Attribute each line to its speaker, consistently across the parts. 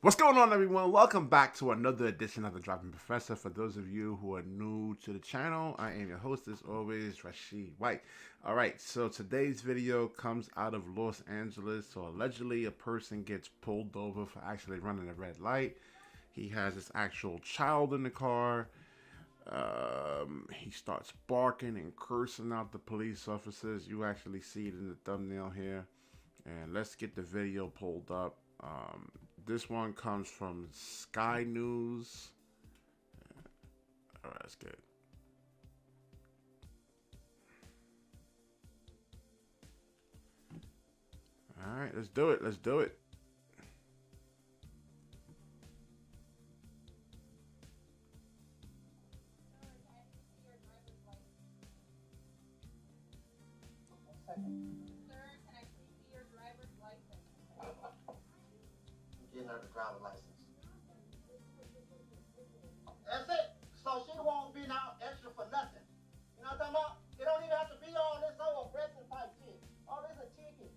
Speaker 1: What's going on, everyone? Welcome back to another edition of the Driving Professor. For those of you who are new to the channel, I am your host as always, Rashid White. All right, so today's video comes out of Los Angeles. So allegedly a person gets pulled over for actually running a red light. He has his actual child in the car. He starts barking and cursing out the police officers. You actually see it in the thumbnail here. And let's get the video pulled up. This one comes from Sky News. All right, that's good. All right, let's do it. Let's do it.
Speaker 2: Sir, can I please see your driver's license?
Speaker 3: Getting her the driver's license. That's it. So she won't be now extra for nothing. You know what I'm talking about? It don't even have to be all this whole aggressive type shit. Oh, this a ticket.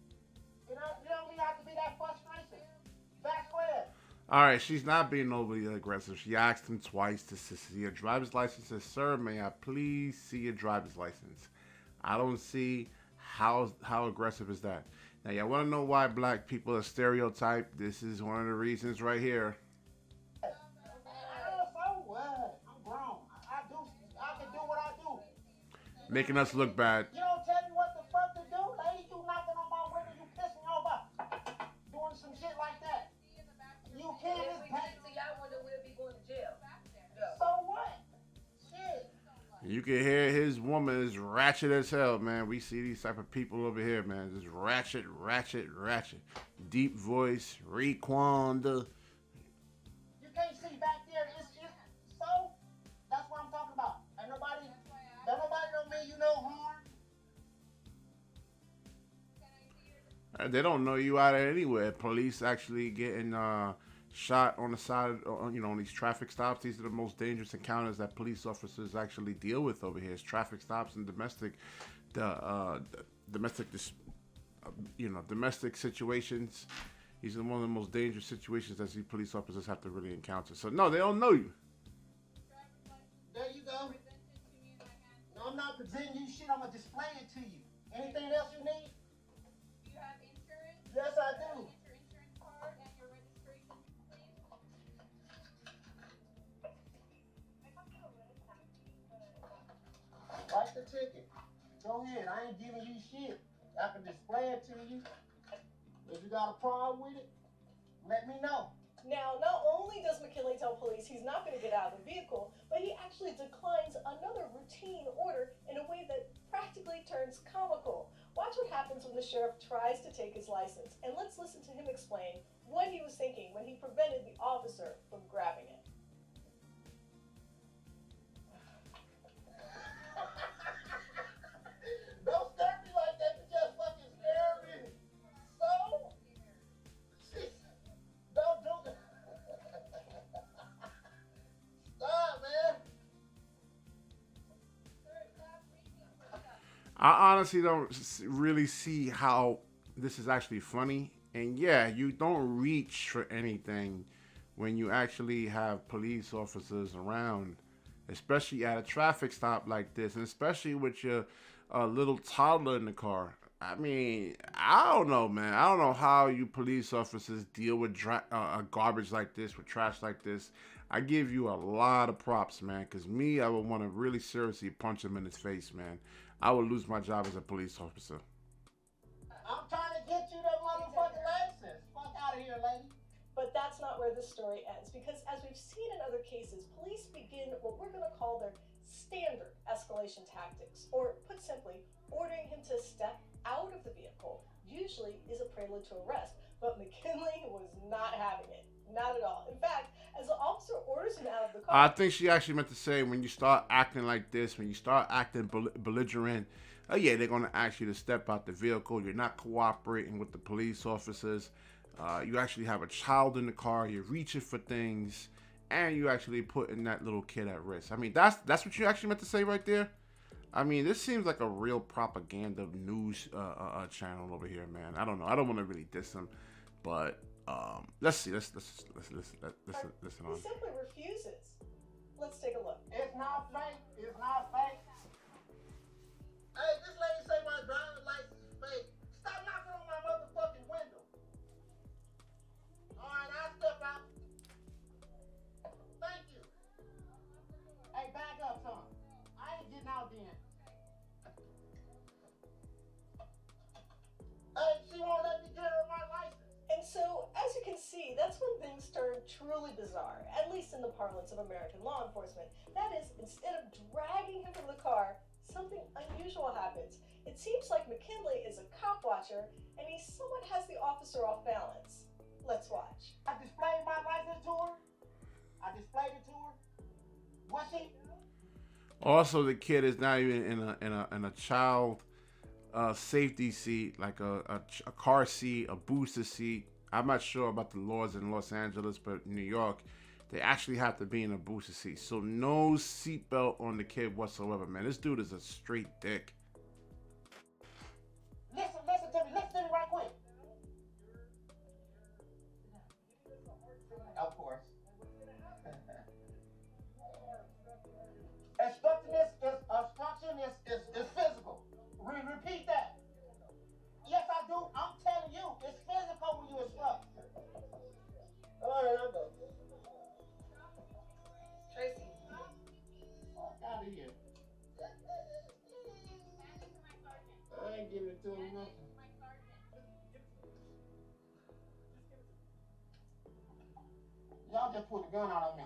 Speaker 3: You don't even have to be that frustration. Back square.
Speaker 1: All right, she's not being overly aggressive. She asked him twice to see your driver's license. Says, "Sir, may I please see your driver's license?" I don't see how aggressive is that. Now, y'all want to know why black people are stereotyped? This is one of the reasons right here.
Speaker 3: So what? I'm grown. I can do what I do.
Speaker 1: Making us look bad.
Speaker 3: You don't tell me what the fuck to do, lady. You knocking on my window, you pissing off, doing some shit like that. You can't
Speaker 2: If
Speaker 3: just
Speaker 2: we get to y'all window, we'll be going to jail.
Speaker 3: So what? Shit.
Speaker 1: You can hear his woman is ratchet as hell, man. We see these type of people over here, man. Just ratchet, ratchet, ratchet. Deep voice, Raekwon.
Speaker 3: You can't see back there. It's so. That's what I'm talking about. Ain't nobody. Don't nobody don't mean you no harm.
Speaker 1: They don't know you out of anywhere. Police actually getting shot on the side, on these traffic stops. These are the most dangerous encounters that police officers actually deal with over here. Is traffic stops and domestic situations. These are one of the most dangerous situations that these police officers have to really encounter. So no, they don't know you.
Speaker 3: There you go. No, I'm not presenting you shit. I'm gonna display it to you. Anything else you need?
Speaker 2: Do you have insurance?
Speaker 3: Yes, I do.
Speaker 2: Get your insurance card and your registration, please.
Speaker 3: Write the ticket. Go ahead. I ain't giving you shit. I can display it to you. If you got a problem with it, let me know.
Speaker 4: Now, not only does McKinley tell police he's not going to get out of the vehicle, but he actually declines another routine order in a way that practically turns comical. Watch what happens when the sheriff tries to take his license, and let's listen to him explain what he was thinking when he prevented the officer from grabbing it.
Speaker 3: Don't stare at me like that. You just fucking scare me. So? Don't do that. Stop, man.
Speaker 1: I honestly don't really see how this is actually funny. And yeah, you don't reach for anything when you actually have police officers around, especially at a traffic stop like this, and especially with your little toddler in the car. I mean, I don't know, man. I don't know how you police officers deal with garbage like this, with trash like this. I give you a lot of props, man, because me, I would want to really seriously punch him in his face, man. I would lose my job as a police officer.
Speaker 3: I'm trying to get you that motherfucking license. Fuck out of here, lady.
Speaker 4: But that's not where this story ends, because as we've seen in other cases, police begin what we're going to call their standard escalation tactics, or put simply, ordering him to step out of the vehicle usually is a prelude to arrest. But McKinley was not having it. Not at all. In fact, as the officer orders him out of the car...
Speaker 1: I think she actually meant to say, when you start acting like this, when you start acting belligerent, oh yeah, they're going to ask you to step out the vehicle. You're not cooperating with the police officers. You actually have a child in the car. You're reaching for things. And you actually putting that little kid at risk. I mean, that's what you actually meant to say right there. I mean, this seems like a real propaganda news channel over here, man. I don't know. I don't want to really diss them, but let's see. Let's listen on.
Speaker 4: He simply refuses. Let's take a look.
Speaker 3: It's not fake. It's not fake. Hey, this lady say my driver's license is fake. Stop knocking on my motherfucking window. All right, I'll step out. Thank you. Hey, back up, son. I ain't getting out then. Hey, she won't let me get her my license.
Speaker 4: And so, as you can see, that's when things turn truly bizarre, at least in the parlance of American law enforcement. That is, instead of dragging him from the car, something unusual happens. It seems like McKinley is a cop watcher, and he somewhat has the officer off balance. Let's watch.
Speaker 3: I displayed my license to her. I displayed it to her. What's she?
Speaker 1: Also, the kid is not even in a child safety seat, like a car seat, a booster seat. I'm not sure about the laws in Los Angeles, but in New York, they actually have to be in a booster seat. So no seatbelt on the kid whatsoever, man. This dude is a straight dick.
Speaker 3: Listen to me right quick. Of course. Obstruction is physical. Repeat that. Yes, I do. I'm telling you, it's physical when you obstruct. All right, I go.
Speaker 2: Tracy.
Speaker 3: Fuck out of here. I ain't giving it to him nothing. Y'all just put a gun out on me.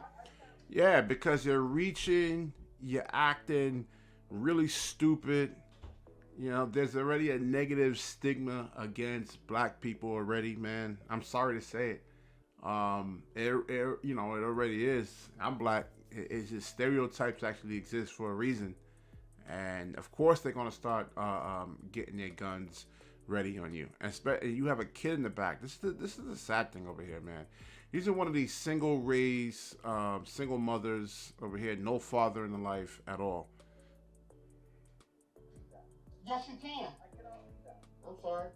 Speaker 1: Yeah, because you're reaching, you're acting really stupid. You know, there's already a negative stigma against black people already, man. I'm sorry to say it. You know, it already is. I'm black. It's just stereotypes actually exist for a reason. And of course they're gonna start getting their guns ready on you. And you have a kid in the back. This is the sad thing over here, man. These are one of these single mothers over here, no father in the life at all.
Speaker 3: Yes, you can. I'm sorry.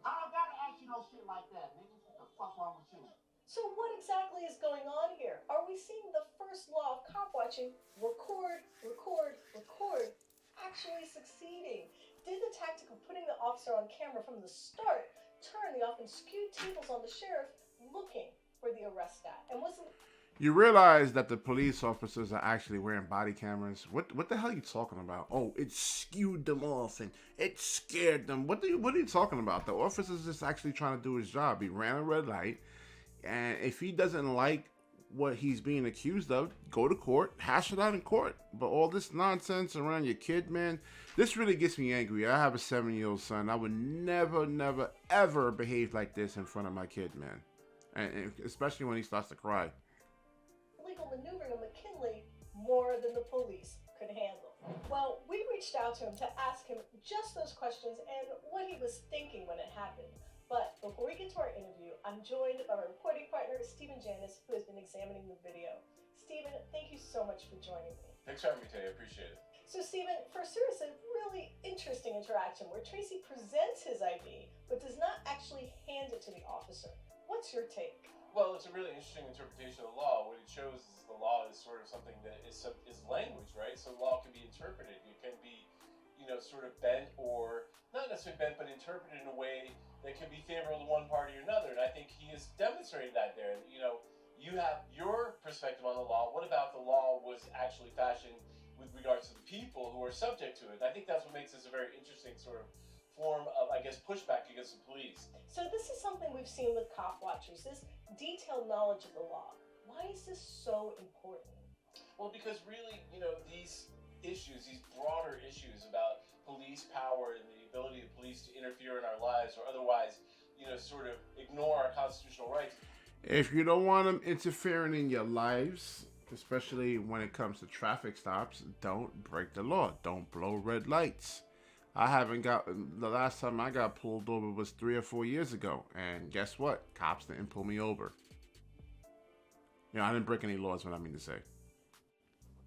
Speaker 3: I don't gotta ask you no shit like that, nigga. What the fuck wrong with you?
Speaker 4: So what exactly is going on here? Are we seeing the first law of cop watching, record, actually succeeding? Did the tactic of putting the officer on camera from the start turn the often skewed tables on the sheriff looking for the arrest stat? And wasn't...
Speaker 1: You realize that the police officers are actually wearing body cameras. What the hell are you talking about? Oh, it skewed them off and it scared them. What are you talking about? The officer's just actually trying to do his job. He ran a red light, and if he doesn't like what he's being accused of, go to court, hash it out in court. But all this nonsense around your kid, man, this really gets me angry. I have a 7-year-old son. I would never, ever behave like this in front of my kid, man. And especially when he starts to cry.
Speaker 4: Legal maneuvering of McKinley more than the police could handle. Well, we reached out to him to ask him just those questions and what he was thinking when it happened. But before we get to our interview, I'm joined by my reporting partner, Stephen Janis, who has been examining the video. Stephen, thank you so much for joining me.
Speaker 5: Thanks for having me today. I appreciate it.
Speaker 4: So Stephen, for Cirrus, a really interesting interaction where Tracy presents his ID, but does not actually hand it to the officer. What's your take?
Speaker 5: Well, it's a really interesting interpretation of the law. What it shows is the law is sort of something that is language, right? So law can be interpreted. It can be, sort of bent, or not necessarily bent, but interpreted in a way that can be favorable to one party or another. And I think he has demonstrated that there. You have your perspective on the law. What about the law was actually fashioned with regards to the people who are subject to it? And I think that's what makes this a very interesting sort of form of, I guess, pushback against the police.
Speaker 4: So this is something we've seen with cop watchers, this detailed knowledge of the law. Why is this so important?
Speaker 5: Well, because really, these issues, these broader issues about police power and the ability of police to interfere in our lives or otherwise, sort of ignore our constitutional rights.
Speaker 1: If you don't want them interfering in your lives, especially when it comes to traffic stops, don't break the law. Don't blow red lights. The last time I got pulled over was 3 or 4 years ago. And guess what? Cops didn't pull me over. I didn't break any laws. What I mean to say.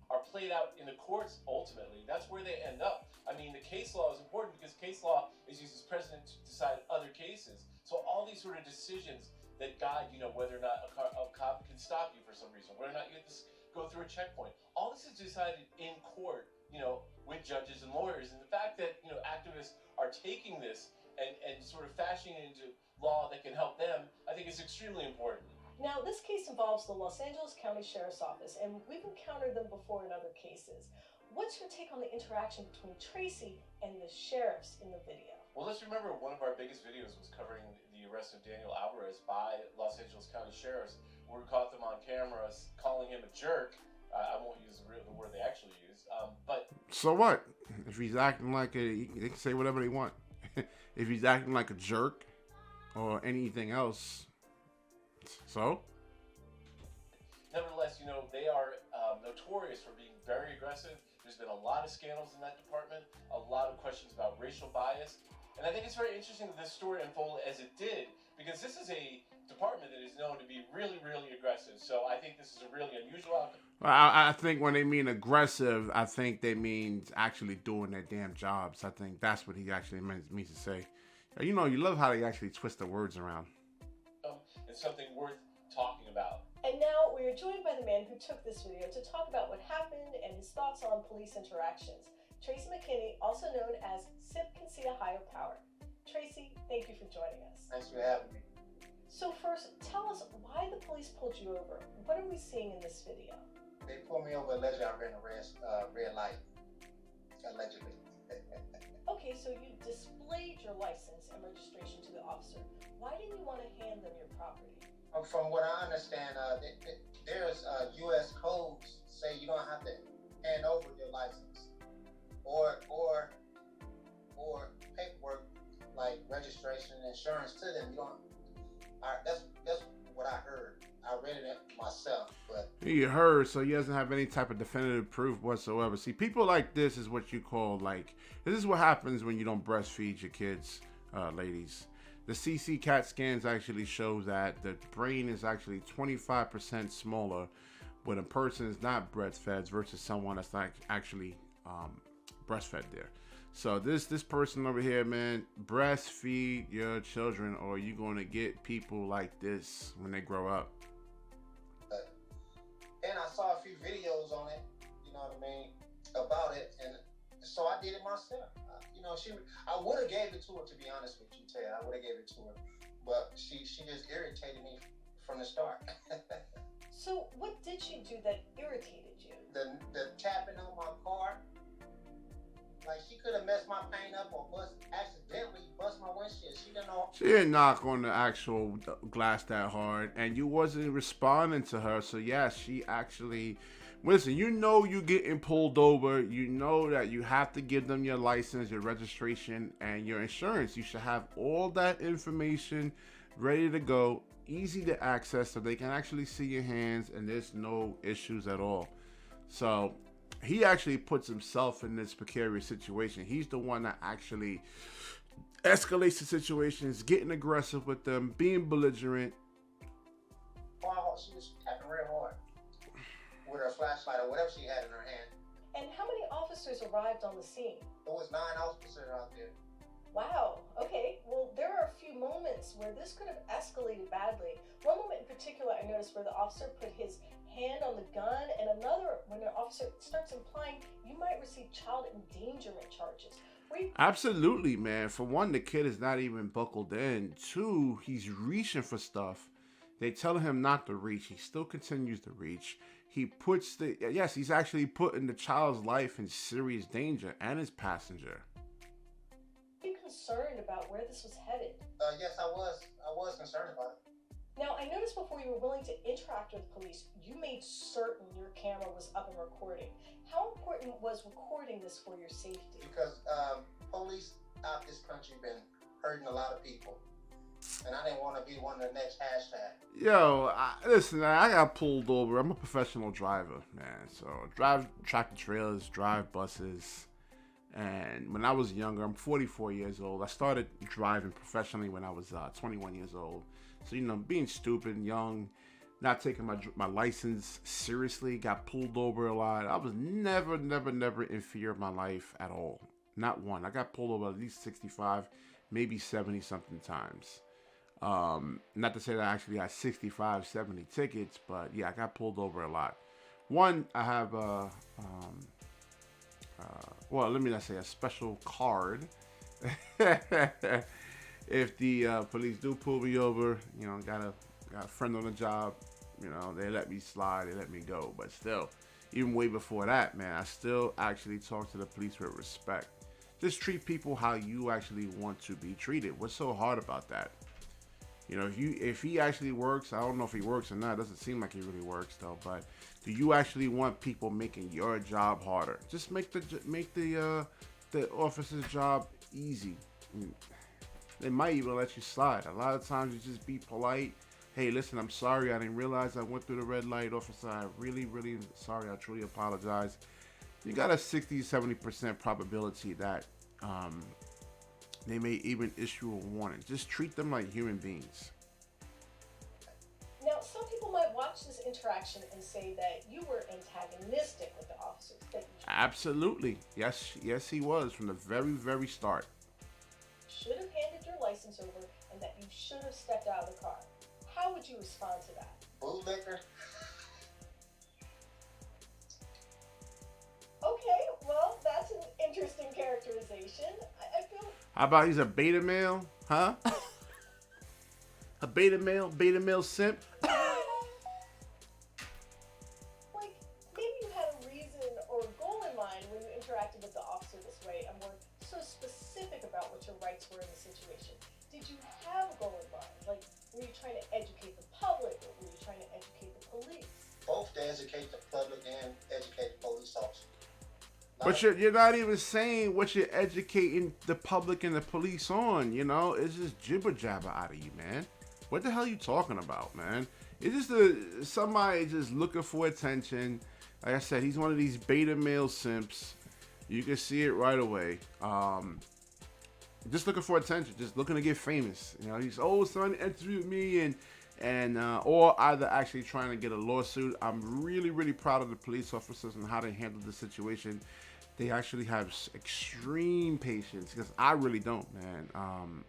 Speaker 5: Are played out in the courts ultimately. That's where they end up. I mean, the case law is important because case law is used as precedent to decide other cases. So all these sort of decisions that guide, whether or not a cop can stop you for some reason, whether or not you have to go through a checkpoint, all this is decided in court, with judges and lawyers. And the fact that, activists are taking this and sort of fashioning it into law that can help them, I think is extremely important.
Speaker 4: Now, this case involves the Los Angeles County Sheriff's Office, and we've encountered them before in other cases. What's your take on the interaction between Tracy and the sheriffs in the video?
Speaker 5: Well, let's remember one of our biggest videos was covering the arrest of Daniel Alvarez by Los Angeles County Sheriffs, where we caught them on camera calling him a jerk. I won't use the word they actually used, but...
Speaker 1: So what? If he's acting like they can say whatever they want. If he's acting like a jerk or anything else... So?
Speaker 5: Nevertheless, they are notorious for being very aggressive. There's been a lot of scandals in that department, a lot of questions about racial bias. And I think it's very interesting that this story unfolded as it did, because this is a department that is known to be really, really aggressive. So I think this is a really unusual outcome.
Speaker 1: I think when they mean aggressive, I think they mean actually doing their damn jobs. I think that's what he actually means to say. You love how they actually twist the words around.
Speaker 5: It's something worth talking about.
Speaker 4: And now we are joined by the man who took this video to talk about what happened and his thoughts on police interactions. Tracy McKinney, also known as SIP Can See a Higher Power. Tracy, thank you for joining us.
Speaker 3: Thanks for having me.
Speaker 4: So first, tell us why the police pulled you over. What are we seeing in this video?
Speaker 3: They pulled me over allegedly. I ran a red light. Allegedly.
Speaker 4: Okay, so you displayed your license and registration to the officer. Why didn't you want to hand them your property?
Speaker 3: From what I understand, there's U.S. codes say you don't have to hand over your license or paperwork like registration and insurance to them. You don't. That's what I heard. I read it myself, but
Speaker 1: He heard, so he doesn't have any type of definitive proof whatsoever. See, people like this is what you call this is what happens when you don't breastfeed your kids, ladies. The CC CAT scans actually show that the brain is actually 25% smaller when a person is not breastfed versus someone that's not actually breastfed there. So this person over here, man, breastfeed your children or you're going to get people like this when they grow up.
Speaker 3: and I saw a few videos on it. You know what I mean, about it, and so I did it myself. I would have gave it to her, to be honest with you, Ted. I would have gave it to her, but she just irritated me from the start.
Speaker 4: So what did she do that irritated you?
Speaker 3: The tapping on my car, like she could have messed my paint up or accidentally bust my windshield. She didn't know.
Speaker 1: She didn't knock on the actual glass that hard, and you wasn't responding to her. So yeah, she actually. Listen, you getting pulled over. You know that you have to give them your license, your registration, and your insurance. You should have all that information ready to go, easy to access, so they can actually see your hands, and there's no issues at all. So he actually puts himself in this precarious situation. He's the one that actually escalates the situations, getting aggressive with them, being belligerent.
Speaker 3: Wow, she was tapping real hard with her flashlight or whatever she had in her hand.
Speaker 4: And how many officers arrived on the scene?
Speaker 3: There was 9 officers out there.
Speaker 4: Wow, okay. Well, there are a few moments where this could have escalated badly. One moment in particular I noticed where the officer put his hand on the gun, and another when the officer starts implying you might receive child endangerment charges.
Speaker 1: Absolutely, man. For one, the kid is not even buckled in. 2, he's reaching for stuff. They tell him not to reach. He still continues to reach. He puts he's actually putting the child's life in serious danger and his passenger.
Speaker 4: Are you concerned about where this was headed?
Speaker 3: Yes, I was concerned about it.
Speaker 4: Now, I noticed before you were willing to interact with police, you made certain your camera was up and recording. How important was recording this for your safety?
Speaker 3: Because police out this country been hurting a lot of people. And I didn't want to be one of the next hashtag.
Speaker 1: Yo, listen, I got pulled over. I'm a professional driver, man. So drive tractor trailers, drive buses. And when I was younger, I'm 44 years old. I started driving professionally when I was 21 years old. So, being stupid, young, not taking my license seriously, got pulled over a lot. I was never in fear of my life at all. Not one. I got pulled over at least 65, maybe 70 something times. Not to say that I actually got 65, 70 tickets, but yeah, I got pulled over a lot. One, I have well, let me not say a special card. If the police do pull me over, you know, got a friend on the job, you know, they let me slide, they let me go. But still, even way before that, man, I still actually talk to the police with respect. Just treat people how you actually want to be treated. What's so hard about that? You know, if he actually works, I don't know if he works or not. It doesn't seem like he really works though. But do you actually want people making your job harder? Just make the officer's job easy. They might even let you slide. A lot of times you just be polite. Hey, listen, I'm sorry. I didn't realize I went through the red light, officer. I really sorry. I truly apologize. You got a 60-70% probability that they may even issue a warning. Just treat them like human beings.
Speaker 4: Now, some people might watch this interaction and say that you were antagonistic with the officers.
Speaker 1: Absolutely. Yes, he was from the very start.
Speaker 4: Should have handed your license over and that you should have stepped out of the car. How would you respond to that?
Speaker 3: Bootlicker.
Speaker 4: Okay, well, that's an interesting characterization. I feel...
Speaker 1: How about he's a beta male? Huh? A beta male simp?
Speaker 4: Like, maybe you had a reason or a goal in mind when you interacted with the officer this way and were so specific about what your rights were in the situation. Did you have a goal in mind? Like, were you trying to educate the public or were you trying to educate the police?
Speaker 3: Both to educate the public and educate the police officer.
Speaker 1: But you're not even saying what you're educating the public and the police on, you know? It's just jibber jabber out of you, man. What the hell are you talking about, man? It's just somebody just looking for attention. Like I said, he's one of these beta male simps. You can see it right away. Just looking for attention, just looking to get famous. You know, he's son interviewed me and or either actually trying to get a lawsuit. I'm really proud of the police officers and how they handled the situation. They actually have extreme patience because I really don't, man.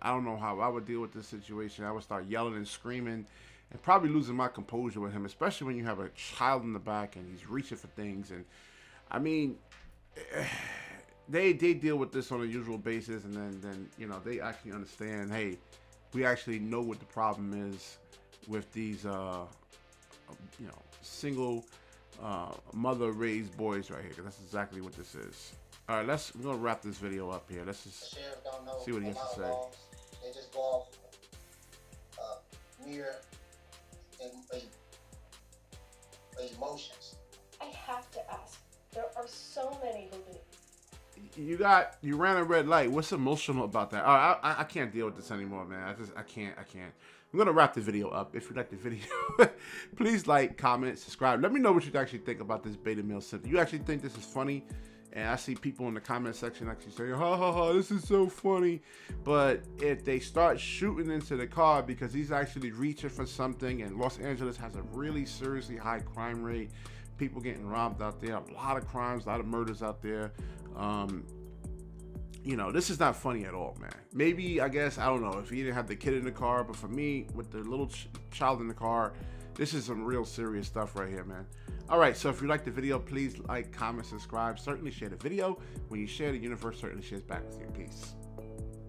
Speaker 1: I don't know how I would deal with this situation. I would start yelling and screaming and probably losing my composure with him, especially when you have a child in the back and he's reaching for things. And I mean, they deal with this on a usual basis, and then you know, they actually understand, hey, we actually know what the problem is with these you know, single mother raised boys right here, because that's exactly what this is. All right, we're gonna wrap this video up here. Let's just see what he has to say.
Speaker 3: They just go off mere emotions.
Speaker 4: I have to ask, there are so many who've been...
Speaker 1: You ran a red light. What's emotional about that? All right, I can't deal with this anymore, man. I can't. I'm gonna wrap the video up. If you like the video, please like, comment, subscribe. Let me know what you actually think about this beta male simp. You actually think this is funny? And I see people in the comment section actually saying, ha ha ha, this is so funny. But if they start shooting into the car because he's actually reaching for something, and Los Angeles has a really seriously high crime rate, people getting robbed out there, a lot of crimes, a lot of murders out there. You know, this is not funny at all, man. Maybe, I guess, I don't know if he didn't have the kid in the car, but for me, with the little child in the car, this is some real serious stuff right here, man. All right, so if you like the video, please like, comment, subscribe. Certainly share the video. When you share, the universe certainly shares back with you. Peace.